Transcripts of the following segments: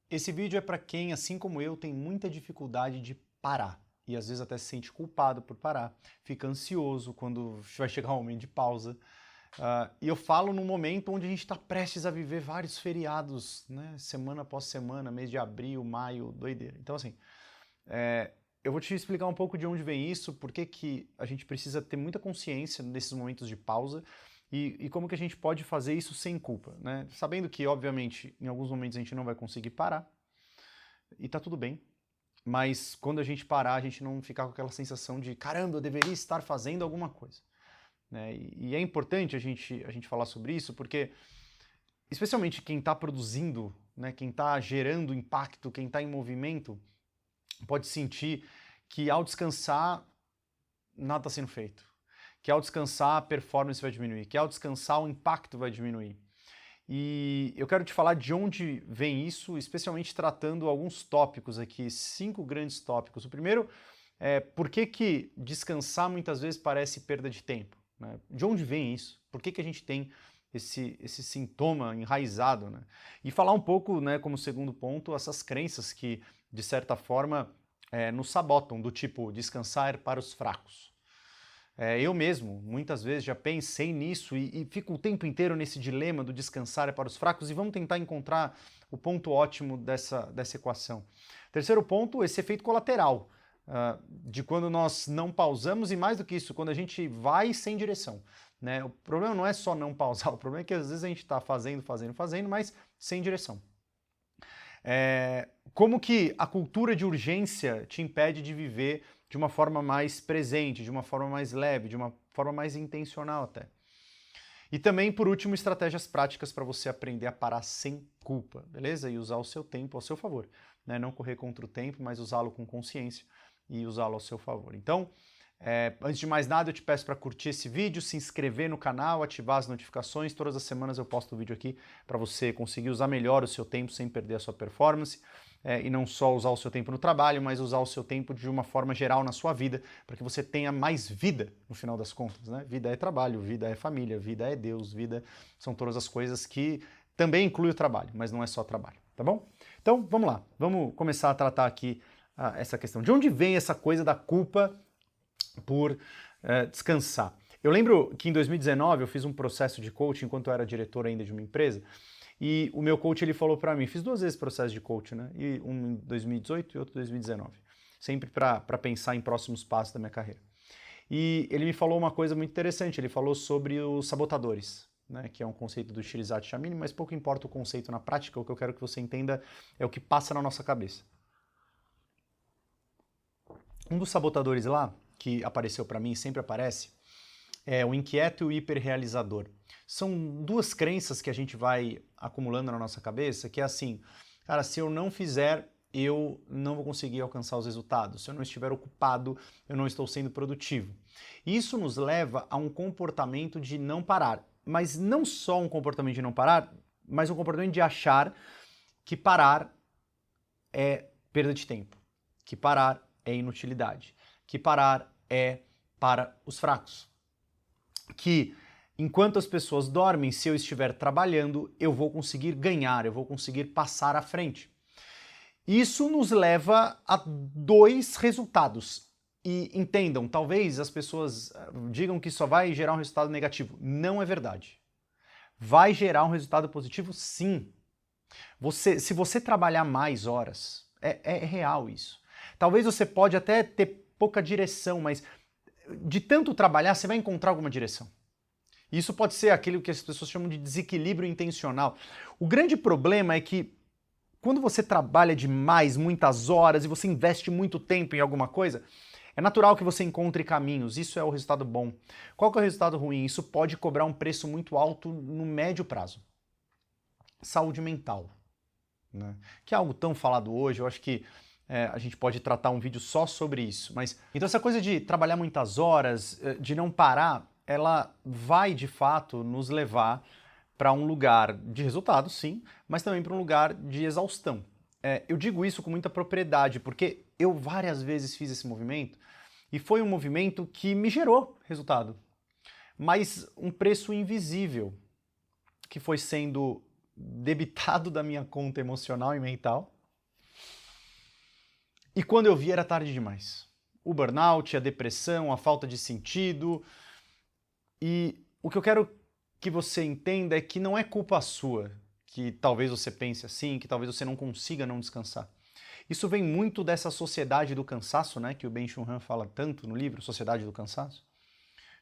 Esse vídeo é para quem, assim como eu, tem muita dificuldade de parar e às vezes até se sente culpado por parar, fica ansioso quando vai chegar o momento de pausa. E eu falo num momento onde a gente está prestes a viver vários feriados, né? Semana após semana, mês de abril, maio, doideira. Então, assim, eu vou te explicar um pouco de onde vem isso, por que a gente precisa ter muita consciência nesses momentos de pausa e como que a gente pode fazer isso sem culpa, né? Sabendo que, obviamente, em alguns momentos a gente não vai conseguir parar e tá tudo bem, mas quando a gente parar, a gente não ficar com aquela sensação de caramba, eu deveria estar fazendo alguma coisa, né? E é importante a gente falar sobre isso porque, especialmente quem está produzindo, né, quem está gerando impacto, quem está em movimento, pode sentir que ao descansar, nada está sendo feito. Que ao descansar, a performance vai diminuir. Que ao descansar, o impacto vai diminuir. E eu quero te falar de onde vem isso, especialmente tratando alguns tópicos aqui, 5 grandes tópicos. O primeiro é por que descansar muitas vezes parece perda de tempo, né? De onde vem isso? Por que a gente tem esse sintoma enraizado, né? E falar um pouco, né, como segundo ponto, essas crenças que, de certa forma, nos sabotam, do tipo descansar para os fracos. Eu mesmo, muitas vezes, já pensei nisso e fico o tempo inteiro nesse dilema do descansar é para os fracos e vamos tentar encontrar o ponto ótimo dessa equação. Terceiro ponto, esse efeito colateral, de quando nós não pausamos e mais do que isso, quando a gente vai sem direção, né? O problema não é só não pausar, o problema é que às vezes a gente está fazendo, mas sem direção. Como que a cultura de urgência te impede de viver de uma forma mais presente, de uma forma mais leve, de uma forma mais intencional até. E também, por último, estratégias práticas para você aprender a parar sem culpa, beleza? E usar o seu tempo ao seu favor, né? Não correr contra o tempo, mas usá-lo com consciência e usá-lo ao seu favor. Então, antes de mais nada, eu te peço para curtir esse vídeo, se inscrever no canal, ativar as notificações. Todas as semanas eu posto vídeo aqui para você conseguir usar melhor o seu tempo sem perder a sua performance. E não só usar o seu tempo no trabalho, mas usar o seu tempo de uma forma geral na sua vida, para que você tenha mais vida no final das contas, né? Vida é trabalho, vida é família, vida é Deus, vida são todas as coisas que também inclui o trabalho, mas não é só trabalho, tá bom? Então, vamos lá, vamos começar a tratar aqui essa questão. De onde vem essa coisa da culpa por descansar? Eu lembro que em 2019 eu fiz um processo de coaching enquanto eu era diretor ainda de uma empresa, e o meu coach ele falou para mim, fiz 2 vezes processo de coaching, né? E um em 2018 e outro em 2019, sempre para pensar em próximos passos da minha carreira. E ele me falou uma coisa muito interessante, ele falou sobre os sabotadores, né? Que é um conceito do Shirizat Chamini, mas pouco importa o conceito na prática, o que eu quero que você entenda é o que passa na nossa cabeça. Um dos sabotadores lá, que apareceu para mim, sempre aparece, é o inquieto e o hiperrealizador. São 2 crenças que a gente vai acumulando na nossa cabeça, que é assim, cara, se eu não fizer, eu não vou conseguir alcançar os resultados. Se eu não estiver ocupado, eu não estou sendo produtivo. Isso nos leva a um comportamento de não parar. Mas não só um comportamento de não parar, mas um comportamento de achar que parar é perda de tempo, que parar é inutilidade, que parar é para os fracos. Que enquanto as pessoas dormem, se eu estiver trabalhando, eu vou conseguir ganhar, eu vou conseguir passar à frente. Isso nos leva a 2 resultados. E entendam, talvez as pessoas digam que só vai gerar um resultado negativo. Não é verdade. Vai gerar um resultado positivo, sim. Se você trabalhar mais horas, é real isso. Talvez você pode até ter pouca direção, mas de tanto trabalhar, você vai encontrar alguma direção. Isso pode ser aquilo que as pessoas chamam de desequilíbrio intencional. O grande problema é que quando você trabalha demais, muitas horas, e você investe muito tempo em alguma coisa, é natural que você encontre caminhos. Isso é o resultado bom. Qual que é o resultado ruim? Isso pode cobrar um preço muito alto no médio prazo. Saúde mental, né? Que é algo tão falado hoje, eu acho que a gente pode tratar um vídeo só sobre isso. Mas então essa coisa de trabalhar muitas horas, de não parar, ela vai de fato nos levar para um lugar de resultado, sim, mas também para um lugar de exaustão. Eu digo isso com muita propriedade, porque eu várias vezes fiz esse movimento e foi um movimento que me gerou resultado, mas um preço invisível que foi sendo debitado da minha conta emocional e mental, E quando eu vi era tarde demais. O burnout, a depressão, a falta de sentido. E o que eu quero que você entenda é que não é culpa sua que talvez você pense assim, que talvez você não consiga não descansar. Isso vem muito dessa sociedade do cansaço, né, que o Ben-Chul Han fala tanto no livro Sociedade do Cansaço,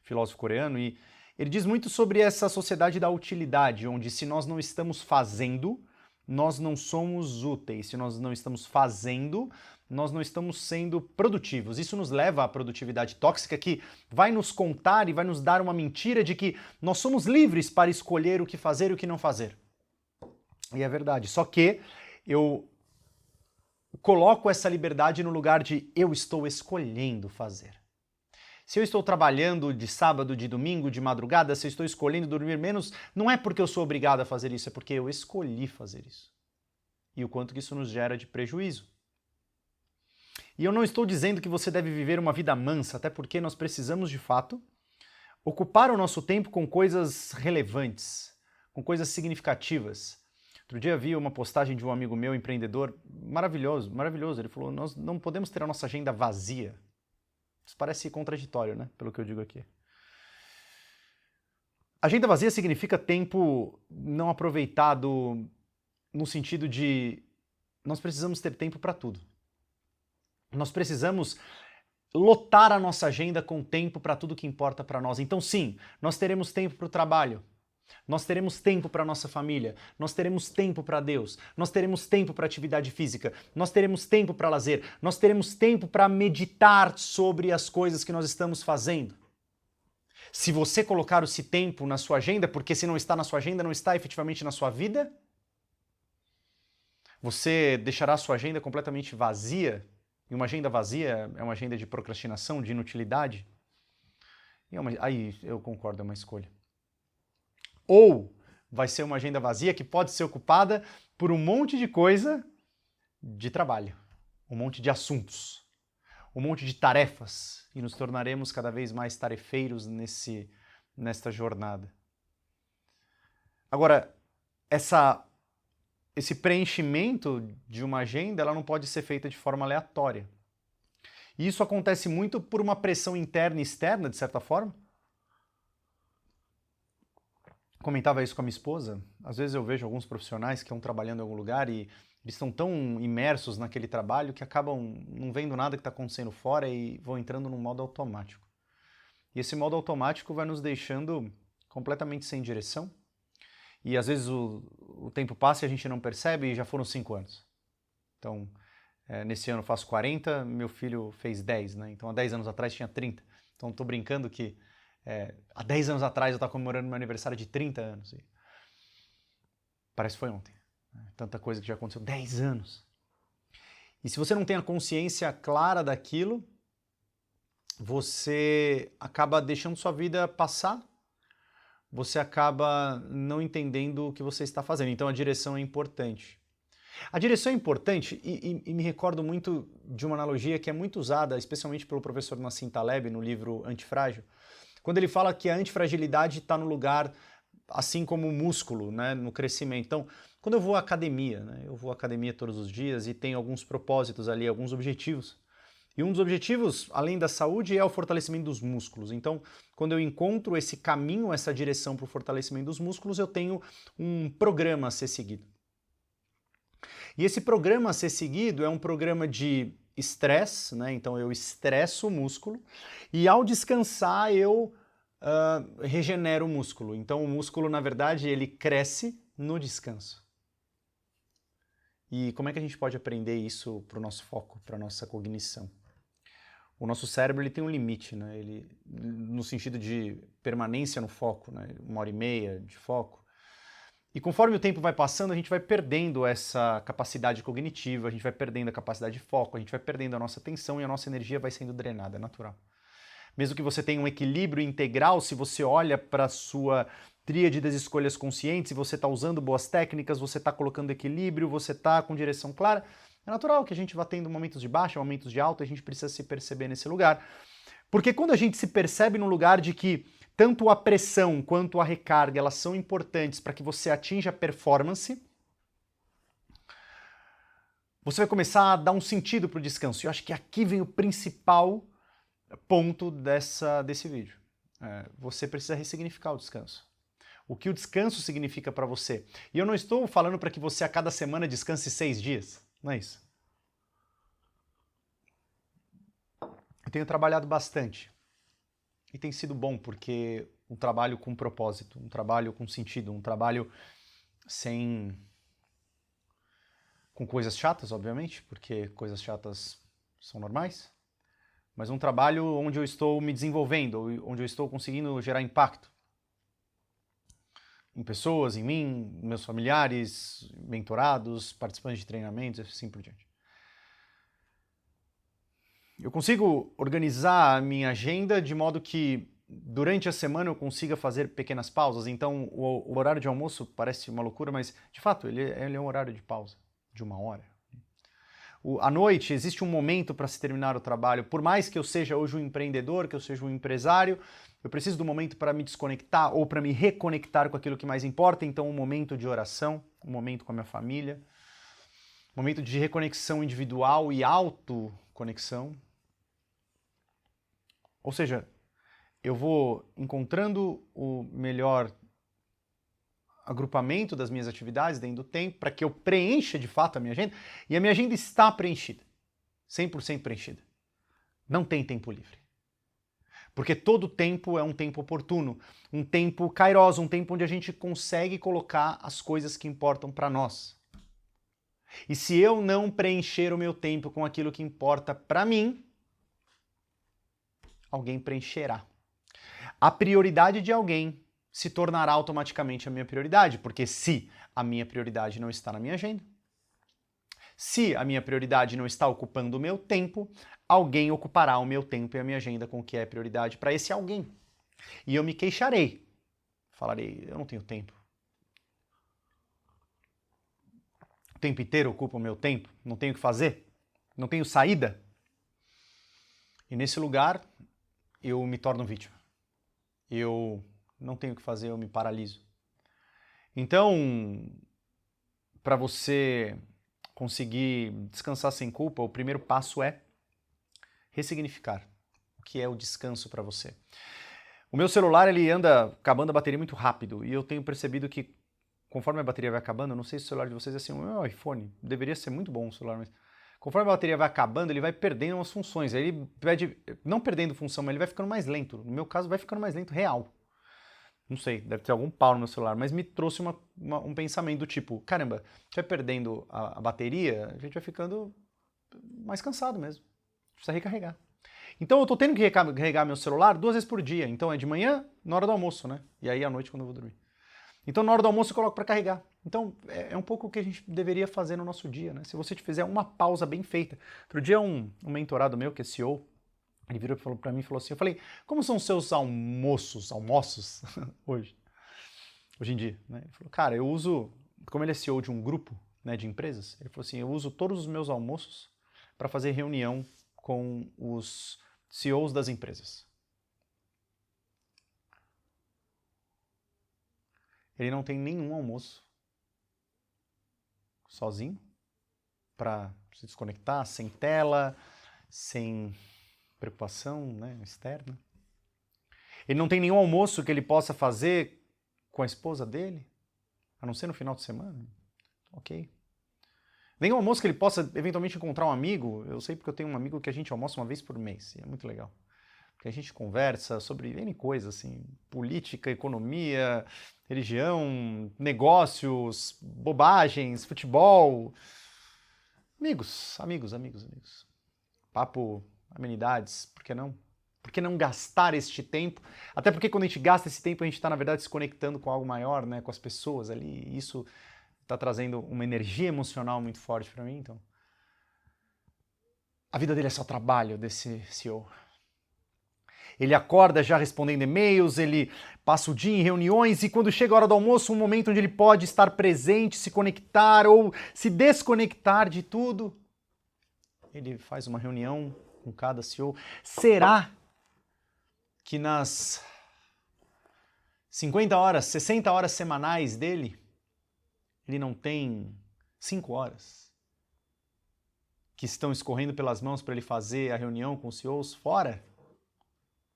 filósofo coreano, e ele diz muito sobre essa sociedade da utilidade, onde se nós não estamos fazendo, nós não somos úteis. Se nós não estamos fazendo, nós não estamos sendo produtivos. Isso nos leva à produtividade tóxica, que vai nos contar e vai nos dar uma mentira de que nós somos livres para escolher o que fazer e o que não fazer. E é verdade. Só que eu coloco essa liberdade no lugar de eu estou escolhendo fazer. Se eu estou trabalhando de sábado, de domingo, de madrugada, se eu estou escolhendo dormir menos, não é porque eu sou obrigado a fazer isso, é porque eu escolhi fazer isso. E o quanto que isso nos gera de prejuízo. E eu não estou dizendo que você deve viver uma vida mansa, até porque nós precisamos, de fato, ocupar o nosso tempo com coisas relevantes, com coisas significativas. Outro dia vi uma postagem de um amigo meu, empreendedor, maravilhoso, maravilhoso. Ele falou, nós não podemos ter a nossa agenda vazia. Isso parece contraditório, né? Pelo que eu digo aqui. Agenda vazia significa tempo não aproveitado no sentido de nós precisamos ter tempo para tudo. Nós precisamos lotar a nossa agenda com tempo para tudo que importa para nós. Então sim, nós teremos tempo para o trabalho. Nós teremos tempo para a nossa família, nós teremos tempo para Deus, nós teremos tempo para atividade física, nós teremos tempo para lazer, nós teremos tempo para meditar sobre as coisas que nós estamos fazendo. Se você colocar esse tempo na sua agenda, porque se não está na sua agenda, não está efetivamente na sua vida, você deixará a sua agenda completamente vazia, e uma agenda vazia é uma agenda de procrastinação, de inutilidade. Aí eu concordo, é uma escolha. Ou vai ser uma agenda vazia que pode ser ocupada por um monte de coisa de trabalho, um monte de assuntos, um monte de tarefas, e nos tornaremos cada vez mais tarefeiros nesta jornada. Agora, esse preenchimento de uma agenda, ela não pode ser feita de forma aleatória. E isso acontece muito por uma pressão interna e externa, de certa forma. Comentava isso com a minha esposa. Às vezes eu vejo alguns profissionais que estão trabalhando em algum lugar e eles estão tão imersos naquele trabalho que acabam não vendo nada que está acontecendo fora e vão entrando num modo automático. E esse modo automático vai nos deixando completamente sem direção. E às vezes o tempo passa e a gente não percebe e já foram 5 anos. Então, nesse ano eu faço 40, meu filho fez 10, né? Então há 10 anos atrás tinha 30. Então estou brincando que há 10 anos atrás eu estava comemorando meu aniversário de 30 anos. E parece que foi ontem. Tanta coisa que já aconteceu. 10 anos. E se você não tem a consciência clara daquilo, você acaba deixando sua vida passar, você acaba não entendendo o que você está fazendo. Então a direção é importante. A direção é importante e me recordo muito de uma analogia que é muito usada, especialmente pelo professor Nassim Taleb no livro Antifrágil, quando ele fala que a antifragilidade está no lugar, assim como o músculo, né, no crescimento. Então, quando eu vou à academia, né, eu vou à academia todos os dias e tenho alguns propósitos ali, alguns objetivos. E um dos objetivos, além da saúde, é o fortalecimento dos músculos. Então, quando eu encontro esse caminho, essa direção para o fortalecimento dos músculos, eu tenho um programa a ser seguido. E esse programa a ser seguido é um programa de estresse, né? Então eu estresso o músculo e ao descansar eu regenero o músculo. Então o músculo, na verdade, ele cresce no descanso. E como é que a gente pode aprender isso para o nosso foco, para a nossa cognição? O nosso cérebro ele tem um limite, né? Ele, no sentido de permanência no foco, né? 1h30 de foco. E conforme o tempo vai passando, a gente vai perdendo essa capacidade cognitiva, a gente vai perdendo a capacidade de foco, a gente vai perdendo a nossa atenção e a nossa energia vai sendo drenada, é natural. Mesmo que você tenha um equilíbrio integral, se você olha para a sua tríade das escolhas conscientes, se você está usando boas técnicas, você está colocando equilíbrio, você está com direção clara, é natural que a gente vá tendo momentos de baixa, momentos de alta, a gente precisa se perceber nesse lugar. Porque quando a gente se percebe no lugar de que tanto a pressão quanto a recarga, elas são importantes para que você atinja a performance, você vai começar a dar um sentido para o descanso. E eu acho que aqui vem o principal ponto desse vídeo. Você precisa ressignificar o descanso. O que o descanso significa para você. E eu não estou falando para que você a cada semana descanse 6 dias. Não é isso. Eu tenho trabalhado bastante. E tem sido bom, porque um trabalho com propósito, um trabalho com sentido, um trabalho com coisas chatas, obviamente, porque coisas chatas são normais, mas um trabalho onde eu estou me desenvolvendo, onde eu estou conseguindo gerar impacto em pessoas, em mim, meus familiares, mentorados, participantes de treinamentos, assim por diante. Eu consigo organizar a minha agenda de modo que durante a semana eu consiga fazer pequenas pausas. Então o horário de almoço parece uma loucura, mas de fato ele é um horário de pausa, de 1 hora. À noite existe um momento para se terminar o trabalho. Por mais que eu seja hoje um empreendedor, que eu seja um empresário, eu preciso do momento para me desconectar ou para me reconectar com aquilo que mais importa. Então um momento de oração, um momento com a minha família, um momento de reconexão individual e autoconexão. Ou seja, eu vou encontrando o melhor agrupamento das minhas atividades dentro do tempo para que eu preencha de fato a minha agenda, e a minha agenda está preenchida, 100% preenchida. Não tem tempo livre. Porque todo tempo é um tempo oportuno, um tempo kairos, um tempo onde a gente consegue colocar as coisas que importam para nós. E se eu não preencher o meu tempo com aquilo que importa para mim, alguém preencherá. A prioridade de alguém se tornará automaticamente a minha prioridade, porque se a minha prioridade não está na minha agenda, se a minha prioridade não está ocupando o meu tempo, alguém ocupará o meu tempo e a minha agenda com o que é prioridade para esse alguém. E eu me queixarei, falarei, eu não tenho tempo. O tempo inteiro ocupa o meu tempo, não tenho o que fazer, não tenho saída. E nesse lugar eu me torno vítima. Eu não tenho o que fazer, eu me paraliso. Então, para você conseguir descansar sem culpa, o primeiro passo é ressignificar o que é o descanso para você. O meu celular, ele anda acabando a bateria muito rápido, e eu tenho percebido que conforme a bateria vai acabando, eu não sei se o celular de vocês é assim, o meu iPhone deveria ser muito bom o celular, mas conforme a bateria vai acabando, ele vai perdendo umas funções. Aí ele não perdendo função, mas ele vai ficando mais lento. No meu caso, vai ficando mais lento real. Não sei, deve ter algum pau no meu celular, mas me trouxe um pensamento do tipo, caramba, a gente vai perdendo a bateria, a gente vai ficando mais cansado mesmo. Precisa recarregar. Então eu tô tendo que recarregar meu celular 2 vezes por dia. Então é de manhã, na hora do almoço, né? E aí à noite quando eu vou dormir. Então na hora do almoço eu coloco para carregar. Então é um pouco o que a gente deveria fazer no nosso dia, né? Se você fizer uma pausa bem feita. Outro dia um mentorado meu, que é CEO, ele virou para mim e falou assim, eu falei, como são os seus almoços hoje em dia? Né? Ele falou, cara, eu uso, como ele é CEO de um grupo, né, de empresas, ele falou assim, eu uso todos os meus almoços para fazer reunião com os CEOs das empresas. Ele não tem nenhum almoço sozinho para se desconectar, sem tela, sem preocupação, né, externa. Ele não tem nenhum almoço que ele possa fazer com a esposa dele, a não ser no final de semana. Ok. Nenhum almoço que ele possa eventualmente encontrar um amigo. Eu sei porque eu tenho um amigo que a gente almoça uma vez por mês, e é muito legal. Porque a gente conversa sobre N coisas, assim, política, economia, religião, negócios, bobagens, futebol. Amigos. Papo, amenidades, por que não? Por que não gastar este tempo? Até porque quando a gente gasta esse tempo, a gente está, na verdade, se conectando com algo maior, né? Com as pessoas ali. E isso está trazendo uma energia emocional muito forte para mim. Então, a vida dele é só trabalho, desse CEO. Ele acorda já respondendo e-mails, ele passa o dia em reuniões e quando chega a hora do almoço, um momento onde ele pode estar presente, se conectar ou se desconectar de tudo, ele faz uma reunião com cada CEO. Será que nas 50 horas, 60 horas semanais dele, ele não tem 5 horas que estão escorrendo pelas mãos para ele fazer a reunião com os CEOs fora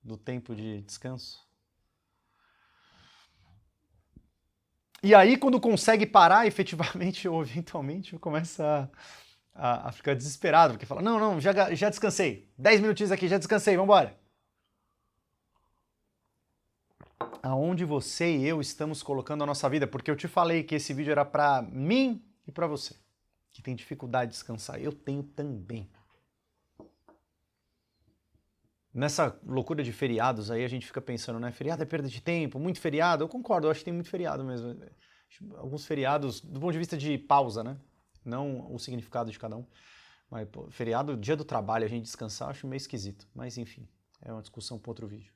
do tempo de descanso. E aí, quando consegue parar, efetivamente ou eventualmente, começa a ficar desesperado, porque fala, não, já descansei, 10 minutinhos aqui, já descansei, vamos embora. Aonde você e eu estamos colocando a nossa vida? Porque eu te falei que esse vídeo era para mim e para você, que tem dificuldade de descansar. Eu tenho também. Nessa loucura de feriados aí, a gente fica pensando, né? Feriado é perda de tempo, muito feriado. Eu concordo, eu acho que tem muito feriado mesmo. Alguns feriados, do ponto de vista de pausa, né? Não o significado de cada um. Mas, pô, feriado, dia do trabalho, a gente descansar, eu acho meio esquisito. Mas, enfim, é uma discussão para outro vídeo.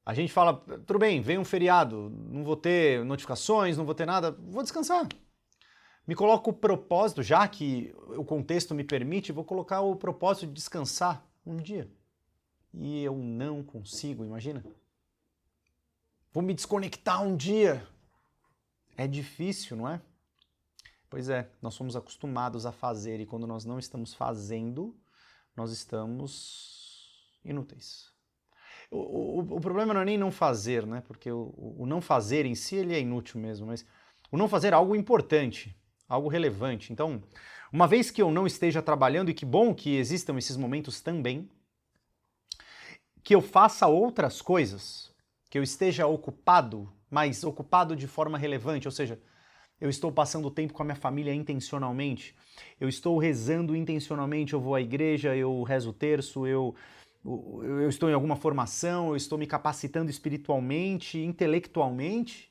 A gente fala, tudo bem, vem um feriado, não vou ter notificações, não vou ter nada, vou descansar. Me coloco o propósito, já que o contexto me permite, vou colocar o propósito de descansar um dia. E eu não consigo, imagina. Vou me desconectar um dia. É difícil, não é? Pois é, nós somos acostumados a fazer e quando nós não estamos fazendo, nós estamos inúteis. O problema não é nem não fazer, né? Porque o não fazer em si ele é inútil mesmo, mas o não fazer é algo importante, algo relevante. Então, uma vez que eu não esteja trabalhando, e que bom que existam esses momentos também, que eu faça outras coisas, que eu esteja ocupado, mas ocupado de forma relevante, ou seja, eu estou passando tempo com a minha família intencionalmente, eu estou rezando intencionalmente, eu vou à igreja, eu rezo o terço, eu estou em alguma formação, eu estou me capacitando espiritualmente, intelectualmente.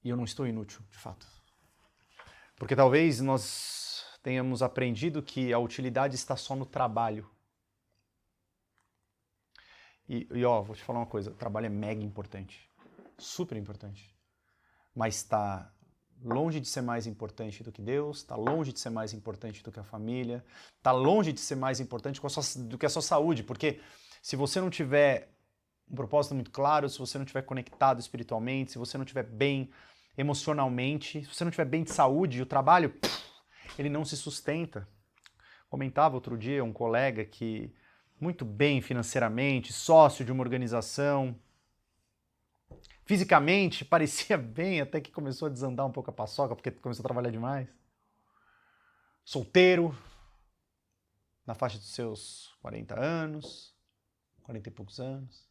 E eu não estou inútil, de fato. Porque talvez nós tenhamos aprendido que a utilidade está só no trabalho. E ó, vou te falar uma coisa, o trabalho é mega importante, super importante. Mas está longe de ser mais importante do que Deus, está longe de ser mais importante do que a família, está longe de ser mais importante do que a sua saúde, porque se você não tiver um propósito muito claro, se você não estiver conectado espiritualmente, se você não estiver bem emocionalmente, se você não estiver bem de saúde, o trabalho, ele não se sustenta. Comentava outro dia um colega que muito bem financeiramente, sócio de uma organização, fisicamente parecia bem, até que começou a desandar um pouco a paçoca, porque começou a trabalhar demais. Solteiro, na faixa dos seus 40 anos, 40 e poucos anos.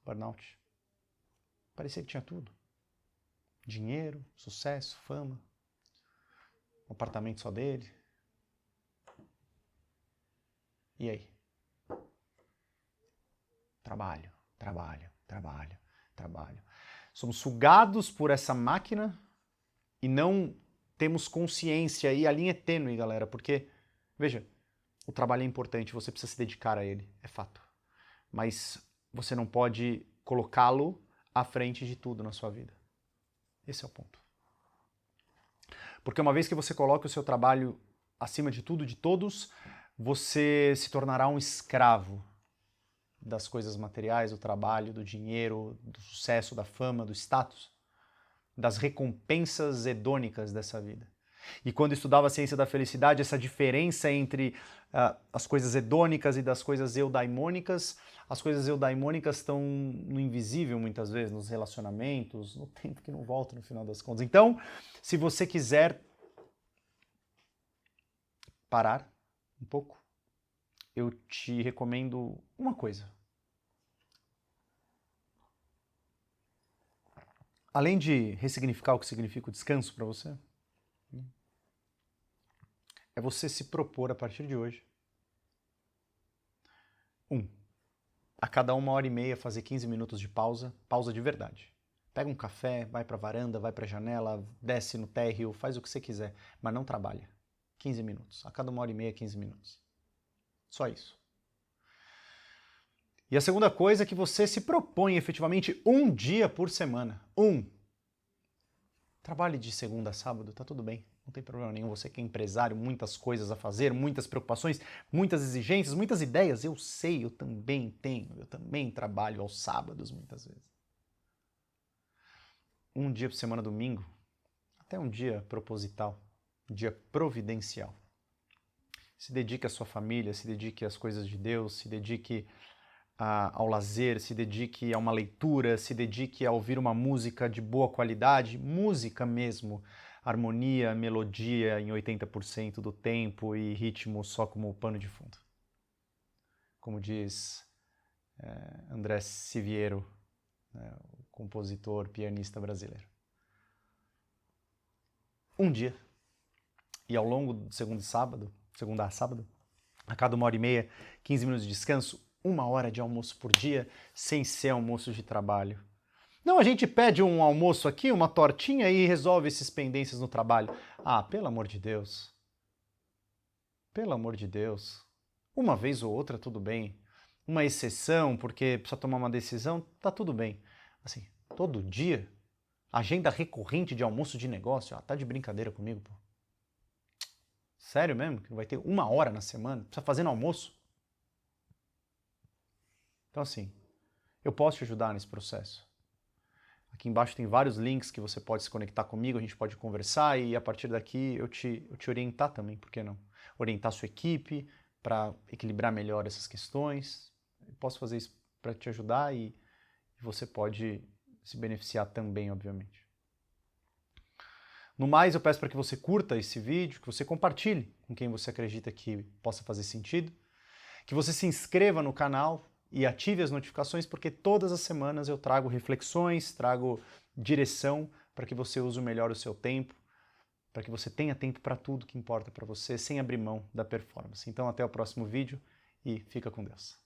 Burnout. Parecia que tinha tudo. Dinheiro, sucesso, fama. Um apartamento só dele. E aí? Trabalho, trabalho, trabalho, trabalho. Somos sugados por essa máquina e não temos consciência. E a linha é tênue, galera, porque, veja, o trabalho é importante, você precisa se dedicar a ele, é fato. Mas você não pode colocá-lo à frente de tudo na sua vida. Esse é o ponto. Porque uma vez que você coloca o seu trabalho acima de tudo, de todos, você se tornará um escravo das coisas materiais, do trabalho, do dinheiro, do sucesso, da fama, do status, das recompensas hedônicas dessa vida. E quando eu estudava a ciência da felicidade, essa diferença entre as coisas hedônicas e das coisas eudaimônicas, as coisas eudaimônicas estão no invisível muitas vezes, nos relacionamentos, no tempo que não volta no final das contas. Então, se você quiser parar um pouco, eu te recomendo uma coisa. Além de ressignificar o que significa o descanso para você, é você se propor a partir de hoje, a cada 1h30 fazer 15 minutos de pausa, pausa de verdade. Pega um café, vai para a varanda, vai para a janela, desce no térreo, faz o que você quiser, mas não trabalha. 15 minutos. A cada 1h30, 15 minutos. Só isso. E a segunda coisa é que você se propõe efetivamente um dia por semana. Trabalhe de segunda a sábado, tá tudo bem. Não tem problema nenhum. Você que é empresário, muitas coisas a fazer, muitas preocupações, muitas exigências, muitas ideias. Eu sei, eu também tenho. Eu também trabalho aos sábados muitas vezes. um dia por semana, domingo, até um dia proposital, um dia providencial. Se dedique à sua família, se dedique às coisas de Deus, se dedique ao lazer, se dedique a uma leitura, se dedique a ouvir uma música de boa qualidade, música mesmo, harmonia, melodia em 80% do tempo e ritmo só como pano de fundo. Como diz André Siviero, o compositor, pianista brasileiro. Um dia, e ao longo do segunda a sábado, a cada 1h30, 15 minutos de descanso, 1 hora de almoço por dia, sem ser almoço de trabalho. Não, a gente pede um almoço aqui, uma tortinha e resolve esses pendências no trabalho. Ah, pelo amor de Deus. Pelo amor de Deus. Uma vez ou outra, tudo bem. Uma exceção, porque precisa tomar uma decisão, tá tudo bem. Assim, todo dia, agenda recorrente de almoço de negócio, tá de brincadeira comigo, pô. Sério mesmo? Que vai ter 1 hora na semana? Precisa fazer no almoço? Então assim, eu posso te ajudar nesse processo. Aqui embaixo tem vários links que você pode se conectar comigo, a gente pode conversar e a partir daqui eu te orientar também, por que não? Orientar a sua equipe para equilibrar melhor essas questões. Eu posso fazer isso para te ajudar e você pode se beneficiar também, obviamente. No mais, eu peço para que você curta esse vídeo, que você compartilhe com quem você acredita que possa fazer sentido, que você se inscreva no canal e ative as notificações, porque todas as semanas eu trago reflexões, trago direção para que você use melhor o seu tempo, para que você tenha tempo para tudo que importa para você, sem abrir mão da performance. Então até o próximo vídeo e fica com Deus.